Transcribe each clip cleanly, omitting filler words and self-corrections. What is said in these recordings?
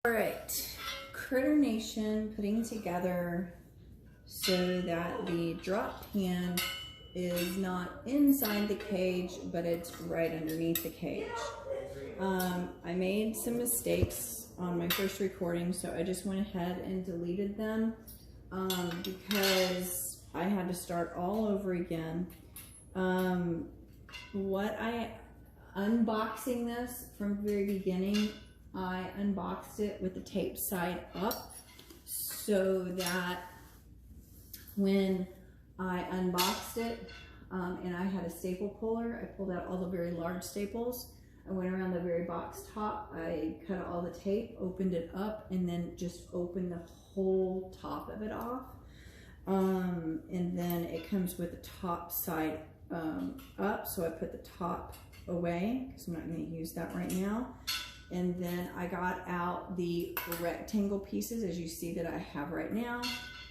All right, Critter Nation putting together so that the drop pan is not inside the cage, but it's right underneath the cage. I made some mistakes on my first recording, so I just went ahead and deleted them because I had to start all over again. Unboxing this from the very beginning, I unboxed it with the tape side up so that when I unboxed it and I had a staple puller, I pulled out all the very large staples. I went around the very box top, I cut all the tape, opened it up, and then just opened the whole top of it off. And then it comes with the top side up, so I put the top away because I'm not going to use that right now. And then I got out the rectangle pieces, as you see that I have right now,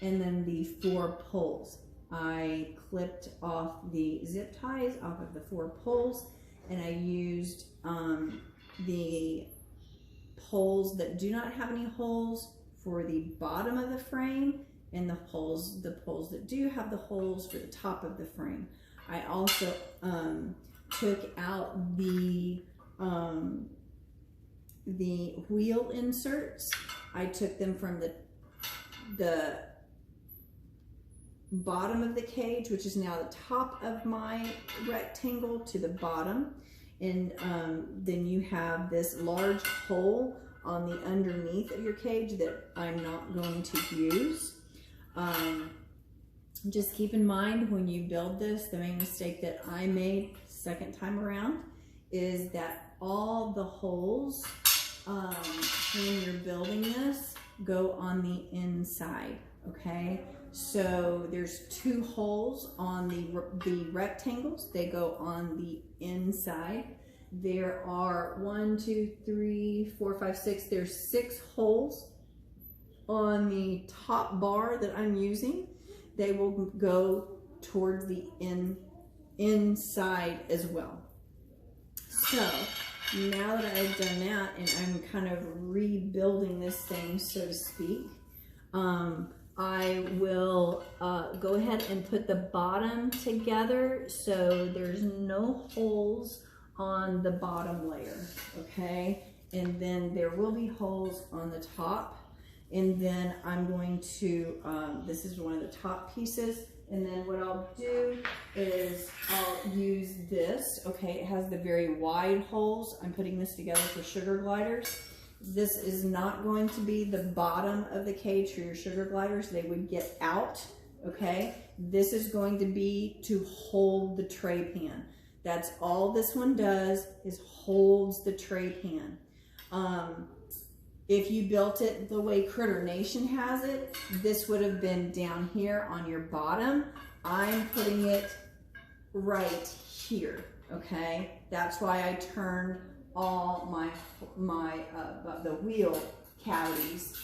and then the 4 pulls. I clipped off the zip ties off of the 4 pulls, and I used the poles that do not have any holes for the bottom of the frame, and the poles that do have the holes for the top of the frame. I also took out the wheel inserts. I took them from the bottom of the cage, which is now the top of my rectangle, to the bottom. And then you have this large hole on the underneath of your cage that I'm not going to use. Just keep in mind when you build this, the main mistake that I made second time around is that all the holes when you're building this go on the inside, okay? So there's 2 holes on the rectangles. They go on the inside. There are 1, 2, 3, 4, 5, 6. There's 6 holes on the top bar that I'm using. They will go towards the inside as well. So now that I've done that and I'm kind of rebuilding this thing, so to speak, I will go ahead and put the bottom together so there's no holes on the bottom layer, okay? And then there will be holes on the top. And then I'm going to, this is one of the top pieces. And then what I'll do is I'll use this, okay? It has the very wide holes. I'm putting this together for sugar gliders. This is not going to be the bottom of the cage for your sugar gliders. They would get out, okay? This is going to be to hold the tray pan. That's all this one does, is holds the tray pan. If you built it the way Critter Nation has it, this would have been down here on your bottom. I'm putting it right here, okay? That's why I turned all the wheel cavities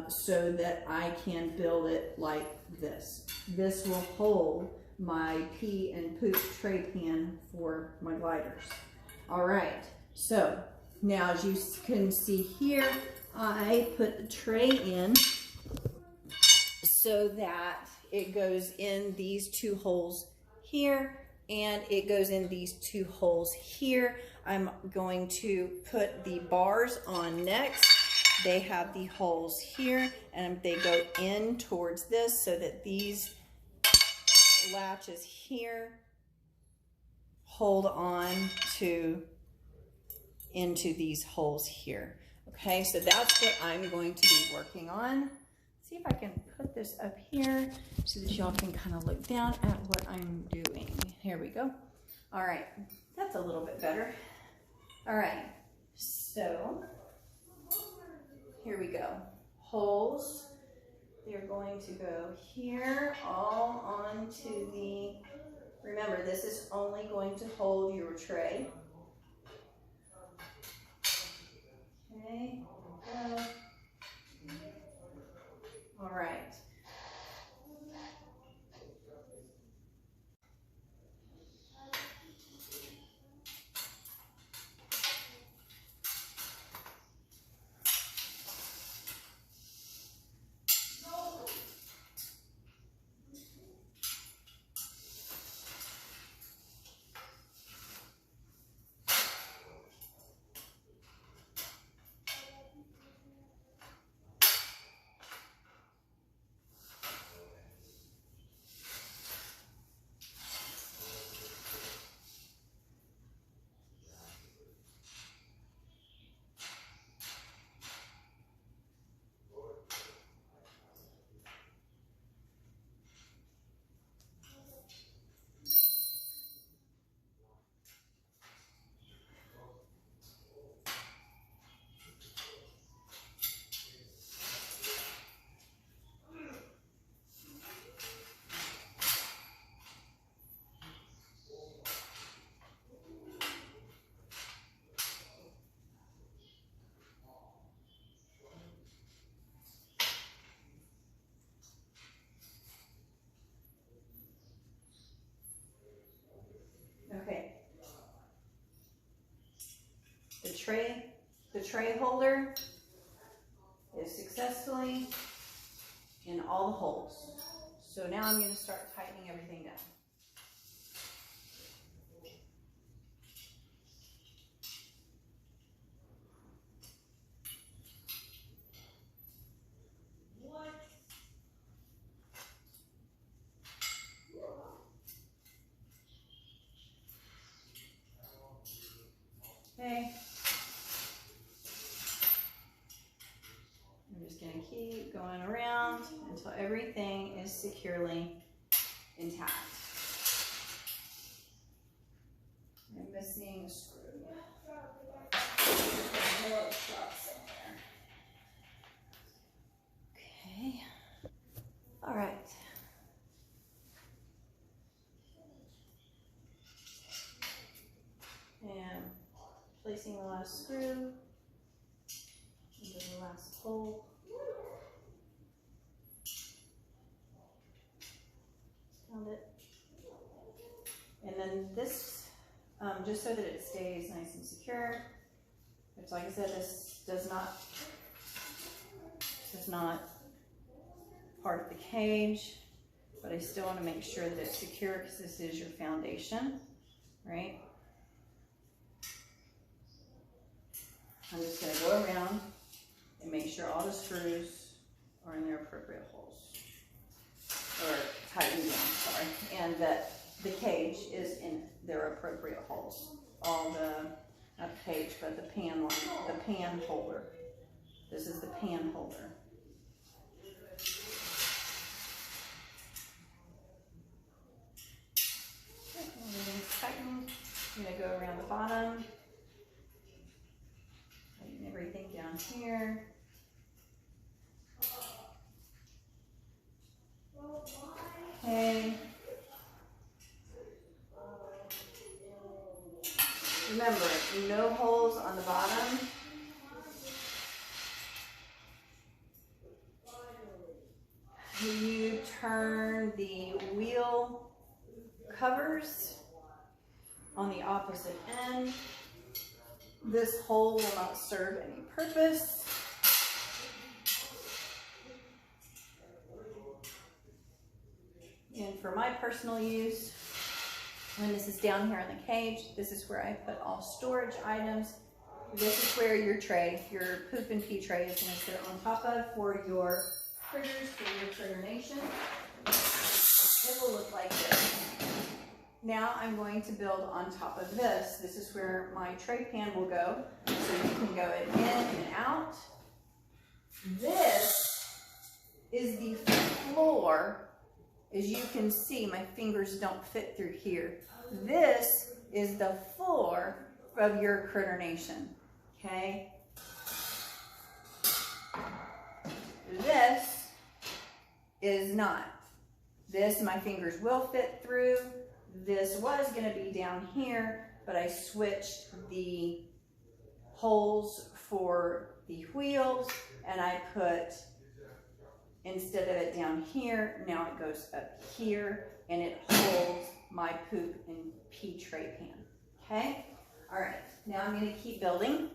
so that I can build it like this. This will hold my pee and poop tray pan for my gliders. All right, so now as you can see here, I put the tray in so that it goes in these 2 holes here and it goes in these 2 holes here. I'm going to put the bars on next. They have the holes here and they go in towards this so that these latches here hold on to into these holes here. Okay, so that's what I'm going to be working on. See if I can put this up here so that y'all can kind of look down at what I'm doing. Here we go. All right, that's a little bit better. All right, so here we go. Holes, they're going to go here, all onto the, remember this is only going to hold your tray. Okay, go. All right. tray holder is successfully in all the holes. So now I'm going to start tightening everything down. Okay. I'm just going to keep going around until everything is securely intact. I'm missing a screw. Okay. All right. And placing the last screw into the last hole. Found it. And then this, just so that it stays nice and secure, which, like I said, this does not part of the cage, but I still want to make sure that it's secure because this is your foundation, right? I'm just going to go around and make sure all the screws are in their appropriate holes, or tightened down, sorry, and that the cage is in their appropriate holes. All the, not the cage, but the pan line, the pan holder. This is the pan holder. Everything's tightened. I'm going to go around the bottom. Tighten everything down here. Okay. Remember, no holes on the bottom. You turn the wheel covers on the opposite end. This hole will not serve any purpose. And for my personal use, when this is down here in the cage, this is where I put all storage items. This is where your tray, your poop and pee tray, is going to sit on top of for your critters, for your critter nation. It will look like this. Now I'm going to build on top of this. This is where my tray pan will go, so you can go in and out. This is the floor. As you can see, my fingers don't fit through here. This is the floor of your critter nation, okay? This is not. This, my fingers will fit through. This was gonna be down here, but I switched the holes for the wheels, and I put, instead of it down here, now it goes up here, and it holds my poop and pee tray pan, okay? All right, now I'm gonna keep building.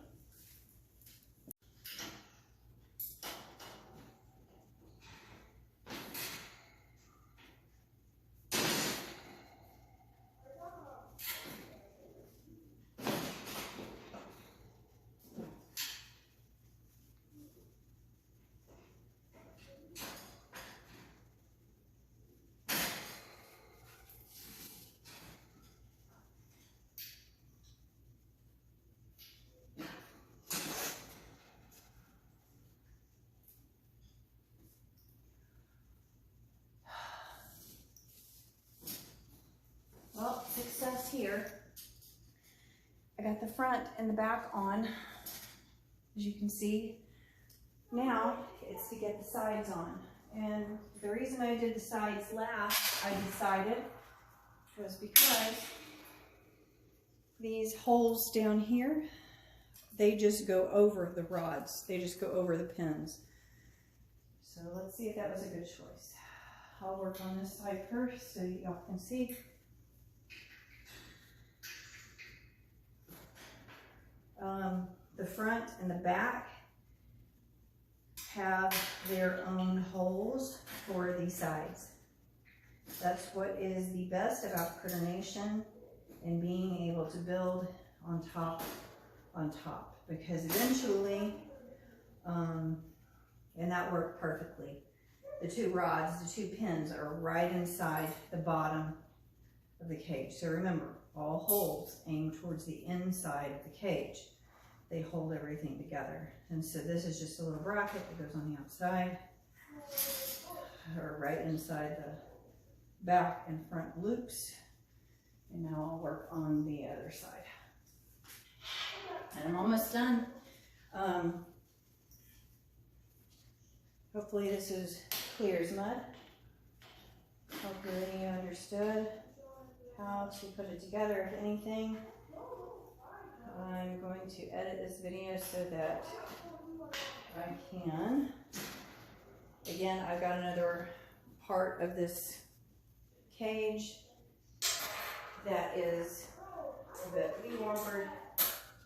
Well, success here. I got the front and the back on, as you can see. Now it's to get the sides on. And the reason I did the sides last, I decided, was because these holes down here, they just go over the rods. They just go over the pins. So let's see if that was a good choice. I'll work on this side first so y'all can see. The front and the back have their own holes for the sides. That's what is the best about Critter Nation and being able to build on top, because eventually, and that worked perfectly. The two rods, the two pins are right inside the bottom of the cage. So remember, all holes aim towards the inside of the cage. They hold everything together. And so this is just a little bracket that goes on the outside, or right inside the back and front loops. And now I'll work on the other side. And I'm almost done. Hopefully this is clear as mud. Hopefully you understood how to put it together, if anything. I'm going to edit this video so that I can. Again, I've got another part of this cage that is a bit rewarmed,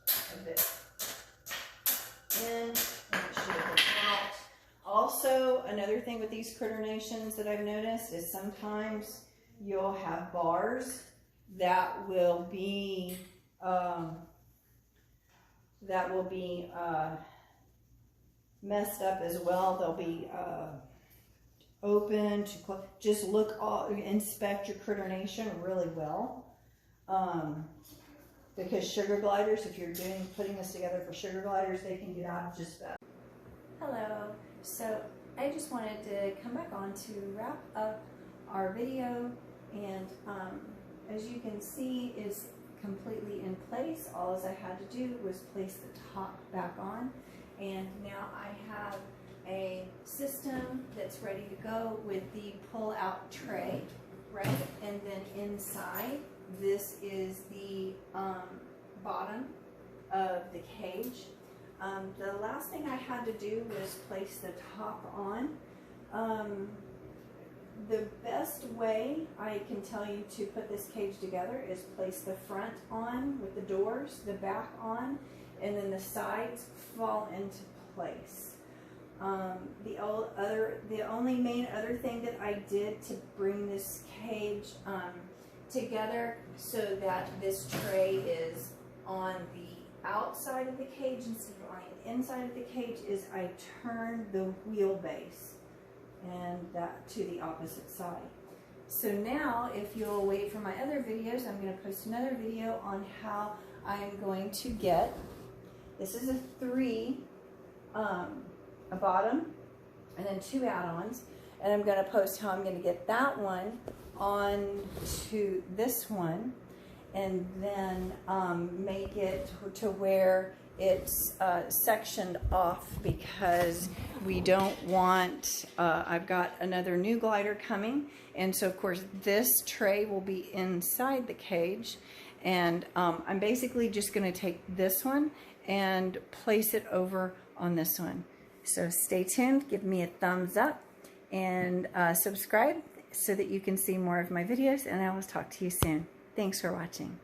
a bit in, and it should work out. Also, another thing with these Critter Nations that I've noticed is sometimes you'll have bars that will be messed up as well. They'll be open to close. Just inspect your Critter Nation really well, because sugar gliders, if you're putting this together for sugar gliders, they can get out just about. Hello. So I just wanted to come back on to wrap up our video, and as you can see, is completely in place. All I had to do was place the top back on, and now I have a system that's ready to go with the pull-out tray, right? And then inside, this is the bottom of the cage. The last thing I had to do was place the top on. The best way I can tell you to put this cage together is place the front on with the doors, the back on, and then the sides fall into place. The only main other thing that I did to bring this cage together so that this tray is on the outside of the cage instead of on the inside of the cage is I turned the wheelbase and that to the opposite side. So now, if you'll wait for my other videos, I'm going to post another video on how I'm going to get, this is a 3, a bottom, and then 2 add-ons, and I'm going to post how I'm going to get that one on to this one, and then make it to where it's sectioned off, because we don't want, I've got another new glider coming, and so of course this tray will be inside the cage, and I'm basically just going to take this one and place it over on this one. So stay tuned, give me a thumbs up, and subscribe so that you can see more of my videos, and I will talk to you soon. Thanks for watching.